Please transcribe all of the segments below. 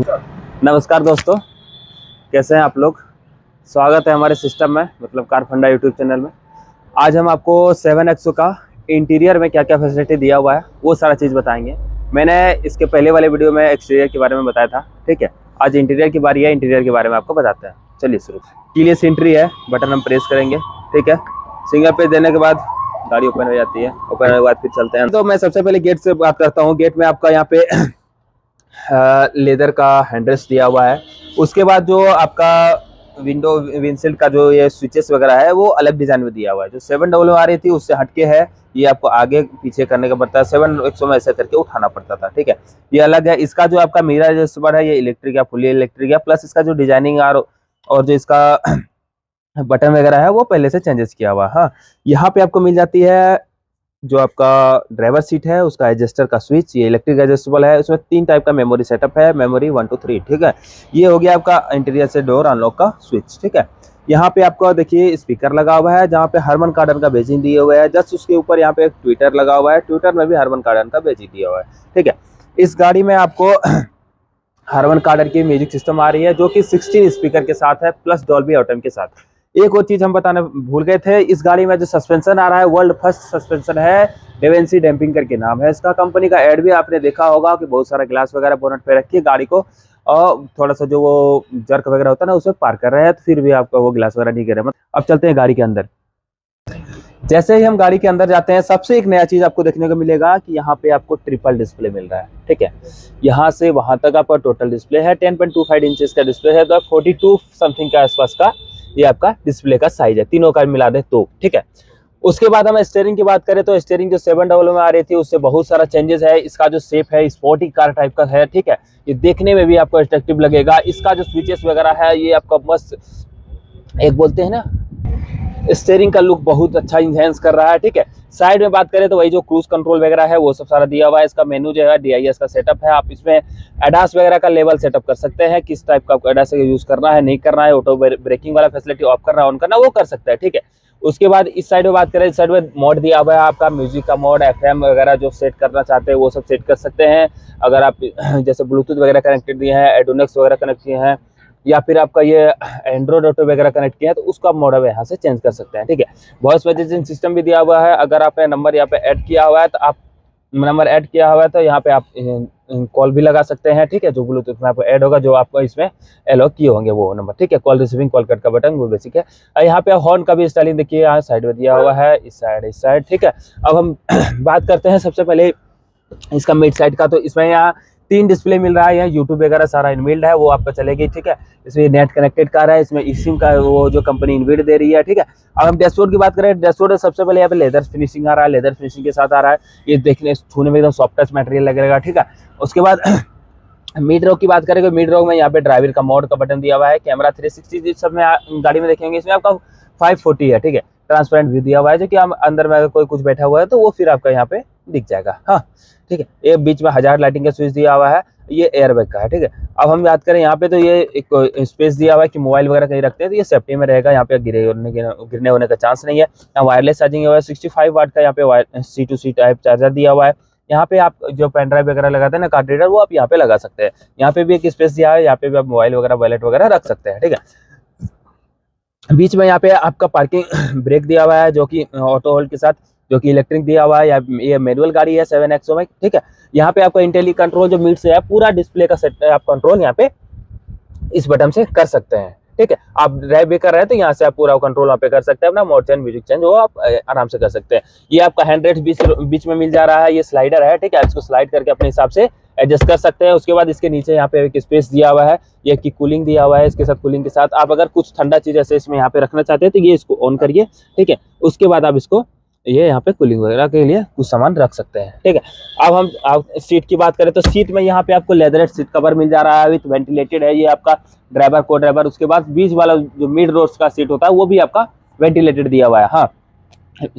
नमस्कार दोस्तों, कैसे हैं आप लोग। स्वागत है हमारे सिस्टम में, मतलब कार फंडा यूट्यूब चैनल में। आज हम आपको 7XO का इंटीरियर में क्या क्या फैसिलिटी दिया हुआ है वो सारा चीज़ बताएंगे। मैंने इसके पहले वाले वीडियो में एक्सटीरियर के बारे में बताया था, ठीक है। आज इंटीरियर की बारी है, इंटीरियर के बारे में आपको बताते हैं। चलिए शुरू। कीलेस एंट्री है, बटन हम प्रेस करेंगे, ठीक है। सिंगल प्रेस देने के बाद गाड़ी ओपन हो जाती है। ओपन होने के बाद फिर चलते हैं। तो मैं सबसे पहले गेट से बात करता हूँ। गेट में आपका यहाँ पे लेदर का हैंडल्स दिया हुआ है। उसके बाद जो आपका विंडो विंडशील्ड का जो ये स्विचेस वगैरह है वो अलग डिजाइन में दिया हुआ है। जो 700 आ रही थी उससे हटके है, ये आपको आगे पीछे करने का पड़ता है। 7XO में ऐसे करके उठाना पड़ता था, ठीक है। ये अलग है। इसका जो आपका मिरर एडजस्टेबल है, ये इलेक्ट्रिक है, फुली इलेक्ट्रिक है। प्लस इसका जो डिजाइनिंग और जो इसका बटन वगैरह है वो पहले से चेंजेस किया हुआ है। हाँ, यहाँ पे आपको मिल जाती है जो आपका ड्राइवर सीट है उसका एडजस्टर का स्विच, ये इलेक्ट्रिक एडजस्टेबल है। उसमें 3 टाइप का मेमोरी सेटअप है, मेमोरी 1 2 3, ठीक है। ये हो गया आपका इंटीरियर से डोर अनलॉक का स्विच, ठीक है। यहाँ पे आपको देखिए स्पीकर लगा हुआ है, जहाँ पे हरमन कार्डन का बैजिंग दिए हुए है। जस्ट उसके ऊपर यहाँ पे एक ट्विटर लगा हुआ है, ट्विटर में भी हरमन कार्डन का बैजिंग दिया हुआ है, ठीक है। इस गाड़ी में आपको हरमन कार्डन की म्यूजिक सिस्टम आ रही है, जो कि 16 स्पीकर के साथ है, प्लस डॉल्बी ऑटम के साथ। एक और चीज हम बताना भूल गए थे, इस गाड़ी में जो सस्पेंशन आ रहा है वर्ल्ड फर्स्ट सस्पेंशन है। डेवेंसी डैम्पिंग करके नाम है इसका। कंपनी का एड भी आपने देखा होगा कि बहुत सारा ग्लास वगैरह बोनट पे रखी है गाड़ी को, और थोड़ा सा जो वो जर्क वगैरह होता है ना उसमें पार कर रहे हैं, तो फिर भी आपका वो ग्लास वगैरह नहीं गिरे। अब चलते हैं गाड़ी के अंदर। जैसे ही हम गाड़ी के अंदर जाते हैं, सबसे एक नया चीज आपको देखने को मिलेगा कि यहाँ पे आपको ट्रिपल डिस्प्ले मिल रहा है, ठीक है। यहाँ से वहां तक आपका टोटल डिस्प्ले है। 10.25 इंचेस का डिस्प्ले है, तो 42 समथिंग के आसपास का ये आपका डिस्प्ले का साइज है, तीनों का मिला दे तो, ठीक है। उसके बाद हम स्टीयरिंग की बात करें तो स्टीयरिंग जो 700 में आ रही थी उससे बहुत सारा चेंजेस है। इसका जो शेप है स्पोर्टी कार टाइप का है, ठीक है। ये देखने में भी आपको अट्रैक्टिव लगेगा। इसका जो स्विचेस वगैरह है ये आपका मस्त, एक बोलते हैं ना, स्टीयरिंग का लुक बहुत अच्छा इन्हेंस कर रहा है, ठीक है। साइड में बात करें तो वही जो क्रूज कंट्रोल वगैरह है वो सब सारा दिया हुआ है। इसका मेनू जो है DIS का सेटअप है। आप इसमें एडास वगैरह का लेवल सेटअप कर सकते हैं, किस टाइप का आपको एडास यूज करना है, नहीं करना है, ऑटो ब्रेकिंग वाला फैसिलिटी ऑफ करना है ऑन करना, वो कर सकते हैं, ठीक है। उसके बाद इस साइड में बात करें, इस साइड में मोड दिया हुआ है आपका म्यूजिक का मोड, FM वगैरह जो सेट करना चाहते हैं वो सब सेट कर सकते हैं। अगर आप जैसे ब्लूटूथ वगैरह कनेक्टेड दिए हैं, एडोनेक्स वगैरह कनेक्ट किए हैं, या फिर आपका ये एंड्रॉइड ऑटो वगैरह कनेक्ट किया है तो उसका मॉडल यहाँ से चेंज कर सकते हैं, ठीक है। वॉइस मैसेजिंग सिस्टम भी दिया हुआ है। अगर आपने नंबर यहाँ पे ऐड किया हुआ है तो आप नंबर ऐड किया हुआ है तो यहाँ पे आप कॉल भी लगा सकते हैं, ठीक है। जो ब्लूटूथ में आपको ऐड होगा, जो आपको इसमें एलो किए होंगे वो नंबर, ठीक है। कॉल रिसीविंग कॉल कट का बटन वो बेसिक है। यहाँ पे हॉर्न का भी स्टाइलिंग देखिए, यहाँ साइड में दिया हुआ है, इस साइड, ठीक है। अब हम बात करते हैं सबसे पहले इसका मिड साइड का। तो इसमें यहाँ 3 डिस्प्ले मिल रहा है। यहाँ यूट्यूब वगैरह सारा इनबिल्ड है, वो आपका चलेगी, ठीक है। इसमें नेट कनेक्टेड कार है, इसमें eSIM का वो जो कंपनी इनबिल्ड दे रही है, ठीक है। अब हम डैशबोर्ड की बात करें, डैशबोर्ड सबसे पहले यहाँ पे लेदर फिनिशिंग आ रहा है, लेदर फिनिशिंग के साथ आ रहा है। ये देखने छूने में एकदम सॉफ्ट टच मटेरियल लगेगा, ठीक है। उसके बाद मिड रॉक की बात करें तो मिड रॉक में यहाँ पे ड्राइवर का मोड का बटन दिया हुआ है। कैमरा 360 सब में गाड़ी में देखेंगे। इसमें आपका 540 है, ठीक है। ट्रांसपेरेंट भी दिया हुआ है, जो कि हम अंदर में अगर कोई कुछ बैठा हुआ है तो वो फिर आपका यहाँ पे दिख जाएगा, हाँ, ठीक है। ये बीच में हजार्ड लाइटिंग का स्विच दिया हुआ है, ये एयरबैग का है, ठीक है। अब हम बात करें यहाँ पे तो ये एक स्पेस दिया हुआ है कि मोबाइल वगैरह कहीं रखते हैं तो ये सेफ्टी में रहेगा, यहाँ पे गिरने होने का चांस नहीं है। यहाँ वायरलेस चार्जिंग हुआ है, 65 वाट का यहाँ पे C2C टाइप चार्जर दिया हुआ है। यहाँ पे आप जो पेन ड्राइव वगैरह लगाते हैं ना, कार्ड रीडर, वो आप यहाँ पे लगा सकते हैं। यहाँ पे भी एक स्पेस दिया है, यहाँ पे भी आप मोबाइल वगैरह वॉलेट वगैरह रख सकते हैं, ठीक है। बीच में यहाँ पे आपका पार्किंग ब्रेक दिया हुआ है, जो कि ऑटो होल्ड के साथ, जो कि इलेक्ट्रिक दिया हुआ है। ये मैनुअल गाड़ी है 7XO में, ठीक है। यहाँ पे आपका इंटेली कंट्रोल जो मीट से है, पूरा डिस्प्ले का सेट आप कंट्रोल यहाँ पे इस बटन से कर सकते हैं, ठीक है। आप ड्राइव भी कर रहे हैं तो यहाँ से आप पूरा कंट्रोल वहाँ पे कर सकते हैं, अपना मोड चेंज, म्यूजिक चेंज, वो आप आराम से कर सकते हैं। ये आपका हैंड रेस्ट बीच में मिल जा रहा है, ये स्लाइडर है, ठीक है। इसको स्लाइड करके अपने हिसाब से एडजस्ट कर सकते हैं। उसके बाद इसके नीचे यहाँ पे एक स्पेस दिया हुआ है, ये की कूलिंग दिया हुआ है। इसके साथ कूलिंग के साथ आप अगर कुछ ठंडा चीज ऐसे इसमें यहाँ पे रखना चाहते हैं तो ये इसको ऑन करिए, ठीक है। उसके बाद आप इसको ये यहाँ पे कूलिंग वगैरह के लिए कुछ सामान रख सकते हैं, ठीक है। अब हम सीट की बात करें तो सीट में यहाँ पे आपको लेदरेट सीट कवर मिल जा रहा है, विथ वेंटिलेटेड है। ये आपका ड्राइवर को ड्राइवर, उसके बाद बीच वाला जो मिड रोड्स का सीट होता है वो भी आपका वेंटिलेटेड दिया हुआ है। हाँ,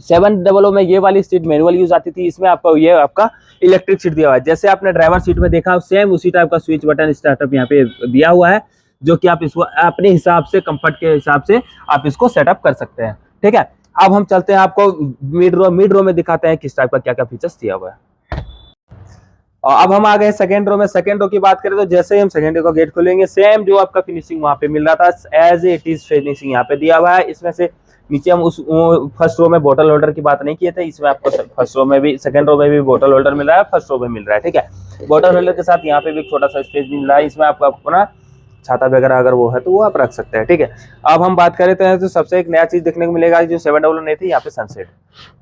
700 में ये वाली सीट मैनुअल यूज आती थी, इसमें आपका ये आपका इलेक्ट्रिक सीट दिया हुआ है। जैसे आपने ड्राइवर सीट में देखा सेम उसी टाइप का स्विच बटन स्टार्टअप यहाँ पे दिया हुआ है, जो कि आप इसको अपने हिसाब से, कंफर्ट के हिसाब से आप इसको सेटअप कर सकते हैं, ठीक है। अब हम चलते हैं, आपको मिड रो में दिखाते हैं किस टाइप का क्या क्या फीचर्स दिया हुआ है। और अब हम आ गए सेकंड रो में। सेकंड रो की बात करें तो जैसे ही हम सेकंड रो का गेट खोलेंगे, सेम जो आपका फिनिशिंग वहां पे मिल रहा था एज इट इज फिनिशिंग यहाँ पे दिया हुआ है। इसमें से नीचे हम उस फर्स्ट रो में बोतल होल्डर की बात नहीं किए थे, इसमें आपको फर्स्ट रो में भी, सेकंड रो में भी बोतल होल्डर मिल रहा है, फर्स्ट रो में मिल रहा है, ठीक है। बोतल होल्डर के साथ यहाँ पे भी एक छोटा सा स्पेस मिल रहा है, इसमें आपको अपना छाता वगैरह अगर वो है तो वो आप रख सकते हैं, ठीक है। अब हम बात करें तो सबसे एक नया चीज देखने को मिलेगा जो 700 नहीं थी, यहाँ पे सनसेट।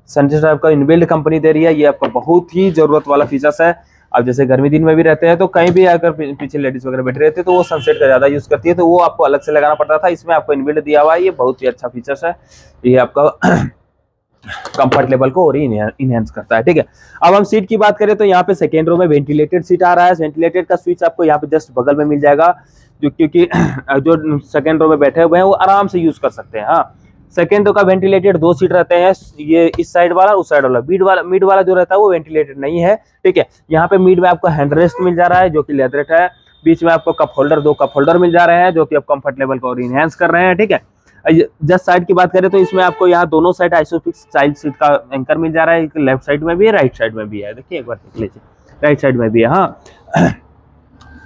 सनसेट आपका इनबिल्ड कंपनी दे रही है, ये आपका बहुत ही जरूरत वाला फीचर्स है। अब जैसे गर्मी दिन में भी रहते हैं तो कहीं भी अगर पीछे लेडीज वगैरह बैठे रहते हैं तो वो सनसेट का ज्यादा यूज करती है, तो वो आपको अलग से लगाना पड़ता था, इसमें आपको इनबिल्ड दिया हुआ है, ये बहुत ही अच्छा फीचर्स है, ये आपका कंफर्ट लेवल को और इनहेंस करता है, ठीक है। अब हम सीट की बात करें तो यहाँ पे सेकेंड रो में वेंटिलेटेड सीट आ रहा है। वेंटिलेटेड का स्विच आपको यहाँ पे जस्ट बगल में मिल जाएगा, जो क्योंकि जो सेकेंड रो में बैठे हुए हैं वो आराम से यूज कर सकते हैं। हाँ, सेकेंड रो का वेंटिलेटेड 2 सीट रहते हैं, ये इस साइड वाला उस साइड वाला। मिड वाला जो रहता है वो वेंटिलेटेड नहीं है, ठीक है। यहाँ पे मिड में आपको हैंड रेस्ट मिल जा रहा है जो कि लेदरेट है, बीच में आपको कप होल्डर, 2 कप होल्डर मिल जा रहे हैं जो कि आप कंफर्ट लेवल को और इनहेंस कर रहे हैं, ठीक है। जस्ट साइड की बात करें तो इसमें आपको यहाँ दोनों साइड आइसोफिक्स चाइल्ड सीट का एंकर मिल जा रहा है, लेफ्ट साइड में भी है, राइट साइड में भी है, देखिए एक बार देख लीजिए, राइट साइड में भी है। हाँ,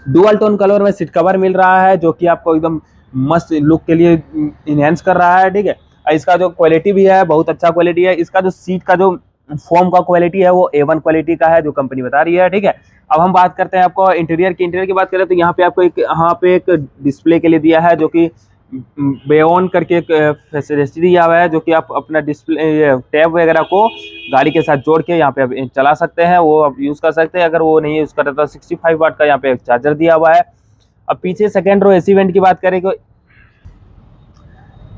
डुअल टोन कलर में सीट कवर मिल रहा है जो कि आपको एकदम मस्त लुक के लिए इनहेंस कर रहा है, ठीक है। इसका जो क्वालिटी भी है बहुत अच्छा क्वालिटी है, इसका जो सीट का जो फोम का क्वालिटी है वो A1 क्वालिटी का है जो कंपनी बता रही है, ठीक है। अब हम बात करते हैं आपको इंटीरियर की। इंटीरियर की बात करें तो यहाँ पे आपको यहाँ पे एक डिस्प्ले के लिए दिया है जो कि बेओन करके एक फैसिलिटी दिया हुआ है, जो कि आप अपना डिस्प्ले टैब वगैरह को गाड़ी के साथ जोड़ के यहाँ पे आप चला सकते हैं, वो आप यूज कर सकते हैं। अगर वो नहीं यूज कर रहे तो 65 वाट का यहाँ पे एक चार्जर दिया हुआ है। अब पीछे सेकेंड रो एसी वेंट की बात करें तो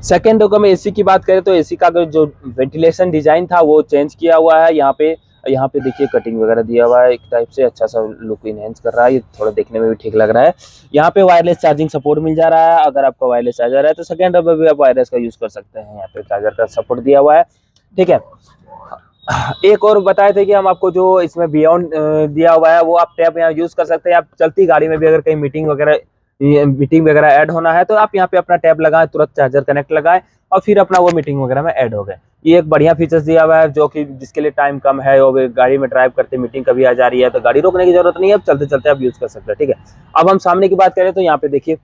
सेकेंड रो में एसी की बात करें तो एसी का जो वेंटिलेशन डिजाइन था वो चेंज किया हुआ है। यहाँ पे देखिए कटिंग वगैरह दिया हुआ है, एक टाइप से अच्छा सा लुक इनहेंस कर रहा है, ये थोड़ा देखने में भी ठीक लग रहा है। यहाँ पे वायरलेस चार्जिंग सपोर्ट मिल जा रहा है, अगर आपका वायरलेस चार्जर है तो सेकेंड रो में भी आप वायरलेस का यूज कर सकते हैं, यहाँ पे चार्जर का सपोर्ट दिया हुआ है, ठीक है। एक और बताए थे कि हम आपको जो इसमें बियॉन्ड दिया हुआ है वो आप टैब यहाँ यूज कर सकते हैं। आप चलती गाड़ी में भी अगर कहीं मीटिंग वगैरह ऐड होना है तो आप यहाँ पे अपना टैब लगाएं, तुरंत चार्जर कनेक्ट लगाएं और फिर अपना वो मीटिंग वगैरह में ऐड हो गए। ये एक बढ़िया फीचर्स दिया हुआ है जो कि जिसके लिए टाइम कम है और गाड़ी में ड्राइव करते मीटिंग कभी आ जा रही है तो गाड़ी रोकने की जरूरत नहीं है, अब चलते चलते आप यूज कर सकते हैं, ठीक है। अब हम सामने की बात करें तो यहाँ पे देखिए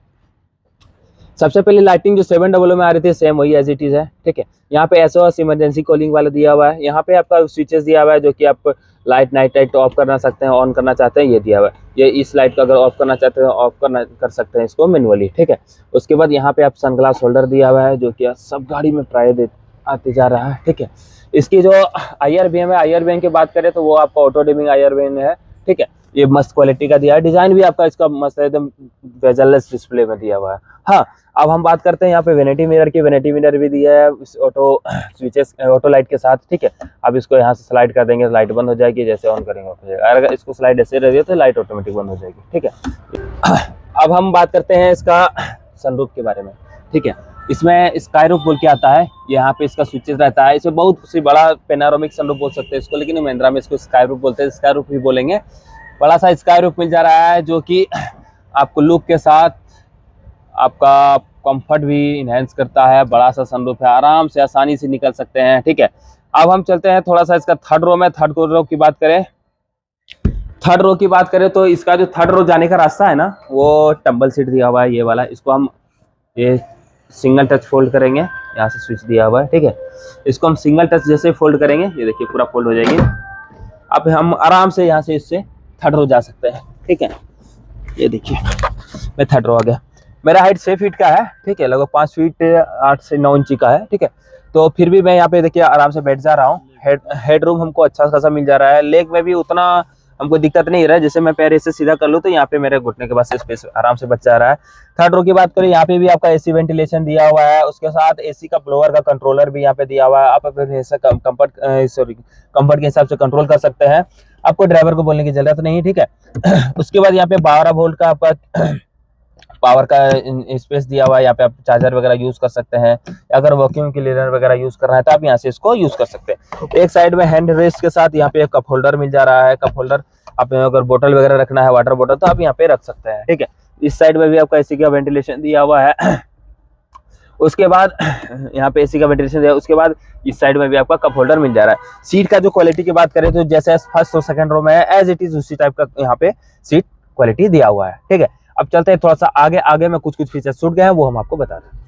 सबसे पहले लाइटिंग जो 700 में आ रही थी सेम वही एज इट इज है, ठीक है। यहाँ पे SOS इमरजेंसी कॉलिंग वाला दिया हुआ है, यहाँ पे आपका स्विचेस दिया हुआ है जो कि आप लाइट नाइट लाइट ऑफ करना सकते हैं, ऑन करना चाहते हैं, ये दिया हुआ है। ये इस लाइट को अगर ऑफ करना चाहते हैं ऑफ कर सकते हैं इसको मैनुअली, ठीक है। उसके बाद यहाँ पे आप सनग्लास होल्डर दिया हुआ है जो कि सब गाड़ी में प्राय आते जा रहा है, ठीक है। इसकी जो IRBM है, IRBM की बात करें तो वो आपका ऑटो डिमिंग IRBM है, ठीक है। ये मस्त क्वालिटी का दिया है, डिजाइन भी आपका इसका मस्त है, एकदम बेजललेस डिस्प्ले में दिया हुआ है। हाँ, अब हम बात करते हैं यहाँ पे वेनिटी मिरर की। वेनिटी मिरर भी दिया है ऑटो स्विचेस ऑटो लाइट के साथ, ठीक है। अब इसको यहाँ से स्लाइड कर देंगे, लाइट बंद हो जाएगी, जैसे ऑन करेंगे हो जाएगा। अगर इसको स्लाइड ऐसे रह तो लाइट ऑटोमेटिक बंद हो जाएगी, ठीक है। अब हम बात करते हैं इसका सनरूफ के बारे में, ठीक है। इसमें स्काईरूफ बोल के आता है, यहाँ पे इसका स्विचेस रहता है, इसमें बहुत सी बड़ा पेनारोमिक सनरूफ बोल सकते हैं इसको, लेकिन महिंद्रा में इसको स्काईरूफ बोलते हैं, स्काईरूफ ही बोलेंगे। बड़ा सा स्काईरूफ मिल जा रहा है जो कि आपको लुक के साथ आपका कंफर्ट भी इनहेंस करता है। बड़ा सा सनरूफ है, आराम से आसानी से निकल सकते हैं, ठीक है। अब हम चलते हैं थोड़ा सा इसका थर्ड रो में। थर्ड रो की बात करें तो इसका जो थर्ड रो जाने का रास्ता है ना वो टम्बल सीट दिया हुआ है, ये वाला। इसको हम ये सिंगल टच फोल्ड करेंगे, यहाँ से स्विच दिया हुआ है, ठीक है। इसको हम सिंगल टच जैसे फोल्ड करेंगे, ये देखिए पूरा फोल्ड हो जाएगी। अब हम आराम से यहाँ से इससे थर्ड रो जा सकते हैं, ठीक है। ये देखिए मैं थर्ड रो आ गया। मेरा हाइट 6 फीट का है, ठीक है, लगभग 5 फीट 8 से 9 इंची का है, ठीक है। तो फिर भी मैं यहाँ पे देखिए आराम से बैठ जा रहा हूँ। हेड रूम हमको अच्छा खासा मिल जा रहा है, लेग में भी उतना हमको दिक्कत नहीं रहा है। जैसे मैं पैर ऐसे सीधा कर लूँ तो यहाँ पे मेरे घुटने के पास स्पेस आराम से बच जा रहा है। थर्ड रो की बात करें, यहाँ पे भी आपका AC वेंटिलेशन दिया हुआ है, उसके साथ AC का ब्लोअर का कंट्रोलर भी यहाँ पे दिया हुआ है। आप अपने कंफर्ट के हिसाब से कंट्रोल कर सकते हैं, आपको ड्राइवर को बोलने की जरूरत नहीं, ठीक है। उसके बाद यहाँ पे 12 वोल्ट का आपका पावर का स्पेस दिया हुआ है, यहाँ पे आप चार्जर वगैरह यूज कर सकते हैं। अगर वैक्यूम क्लीनर वगैरह यूज करना है तो आप यहाँ से इसको यूज कर सकते हैं। एक साइड में हैंड रेस्ट के साथ यहाँ पे एक कप होल्डर मिल जा रहा है। कप होल्डर आप अगर बोतल वगैरह रखना है, वाटर बोतल, तो आप यहाँ पे रख सकते हैं, ठीक है। इस साइड में भी आपका AC का वेंटिलेशन दिया हुआ है। उसके बाद यहाँ पे एसी का वेंटिलेशन है। उसके बाद इस साइड में भी आपका कप होल्डर मिल जा रहा है। सीट का जो क्वालिटी की बात करें तो जैसे फर्स्ट और सेकंड रो में है एज इट इज उसी टाइप का यहाँ पे सीट क्वालिटी दिया हुआ है। ठीक है, अब चलते हैं थोड़ा सा आगे। आगे में कुछ फीचर्स छूट गए हैं, वो हम आपको बता रहे हैं।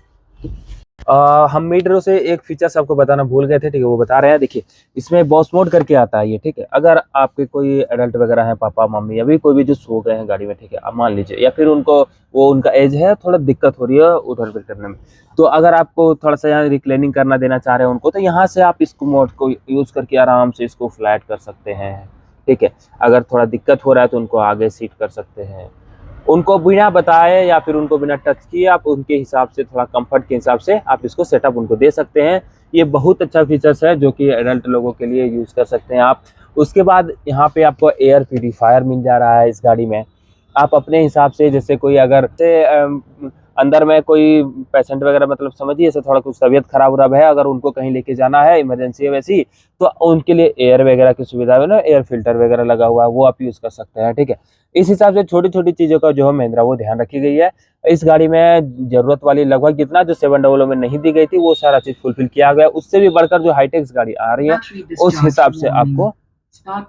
हम मिड रो से एक फीचर्स आपको बताना भूल गए थे, ठीक है, वो बता रहे हैं। देखिए, इसमें बॉस मोड करके आता है ये, ठीक है। अगर आपके कोई एडल्ट वगैरह है, पापा मम्मी, अभी कोई भी जो सो गए हैं गाड़ी में, ठीक है, अब मान लीजिए, या फिर उनको वो उनका एज है, थोड़ा दिक्कत हो रही है उधर भी करने में, तो अगर आपको थोड़ा सा यहाँ रिक्लाइनिंग करना देना चाह रहे हैं उनको, तो यहाँ से आप इसको मोड को यूज करके आराम से इसको फ्लैट कर सकते हैं। ठीक है, अगर थोड़ा दिक्कत हो रहा है तो उनको आगे सीट कर सकते हैं। उनको बिना बताए या फिर उनको बिना टच किए आप उनके हिसाब से, थोड़ा कंफर्ट के हिसाब से आप इसको सेटअप उनको दे सकते हैं। ये बहुत अच्छा फीचर्स है जो कि एडल्ट लोगों के लिए यूज़ कर सकते हैं आप। उसके बाद यहाँ पे आपको एयर प्यूरीफायर मिल जा रहा है इस गाड़ी में। आप अपने हिसाब से, जैसे कोई अगर अंदर में कोई पेशेंट वगैरह, मतलब समझिए ऐसे थोड़ा कुछ तबीयत खराब उराब है, अगर उनको कहीं लेके जाना है, इमरजेंसी है वैसी, तो उनके लिए एयर वगैरह की सुविधा है ना, एयर फिल्टर वगैरह लगा हुआ है, वो आप यूज़ कर सकते हैं। ठीक है, इस हिसाब से छोटी छोटी चीज़ों का जो है महिंद्रा वो ध्यान रखी गई है। इस गाड़ी में ज़रूरत वाली लगभग जितना जो 700 में नहीं दी गई थी वो सारा चीज़ फुलफिल किया गया। उससे भी बढ़कर जो हाईटेक्स गाड़ी आ रही है उस हिसाब से आपको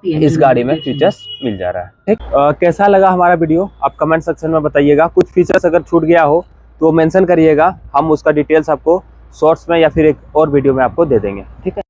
इस गाड़ी में फीचर्स मिल जा रहा है। ठीक, कैसा लगा हमारा वीडियो आप कमेंट सेक्शन में बताइएगा। कुछ फीचर्स अगर छूट गया हो तो मेंशन करिएगा, हम उसका डिटेल्स आपको शॉर्ट्स में या फिर एक और वीडियो में आपको दे देंगे। ठीक है।